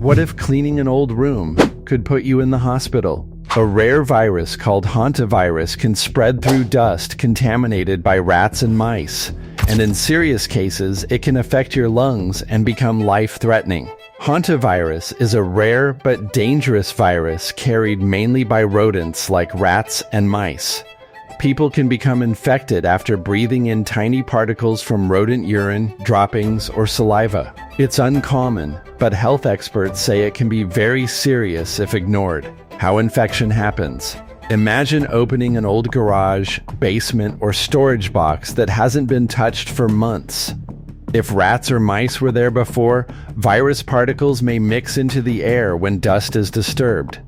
What if cleaning an old room could put you in the hospital? A rare virus called Hantavirus can spread through dust contaminated by rats and mice, and in serious cases, it can affect your lungs and become life-threatening. Hantavirus is a rare but dangerous virus carried mainly by rodents like rats and mice. People can become infected after breathing in tiny particles from rodent urine, droppings, or saliva. It's uncommon, but health experts say it can be very serious if ignored. How infection happens. Imagine opening an old garage, basement, or storage box that hasn't been touched for months. If rats or mice were there before, virus particles may mix into the air when dust is disturbed.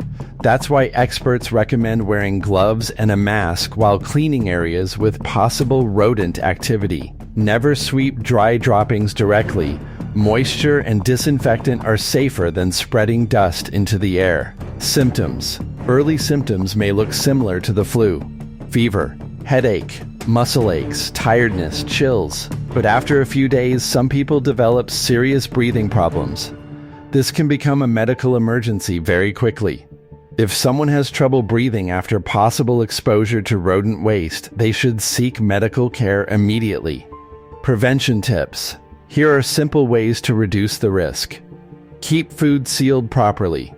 That's why experts recommend wearing gloves and a mask while cleaning areas with possible rodent activity. Never sweep dry droppings directly. Moisture and disinfectant are safer than spreading dust into the air. Symptoms. Early symptoms may look similar to the flu. Fever, headache, muscle aches, tiredness, chills. But after a few days, some people develop serious breathing problems. This can become a medical emergency very quickly. If someone has trouble breathing after possible exposure to rodent waste, they should seek medical care immediately. Prevention tips. Here are simple ways to reduce the risk. Keep food sealed properly.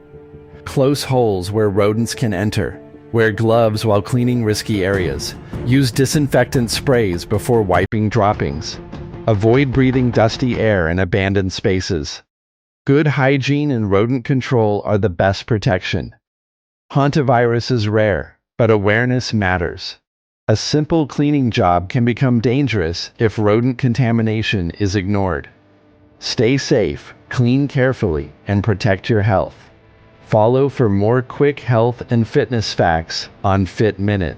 Close holes where rodents can enter. Wear gloves while cleaning risky areas. Use disinfectant sprays before wiping droppings. Avoid breathing dusty air in abandoned spaces. Good hygiene and rodent control are the best protection. Hantavirus is rare, but awareness matters. A simple cleaning job can become dangerous if rodent contamination is ignored. Stay safe, clean carefully, and protect your health. Follow for more quick health and fitness facts on Fit Minute.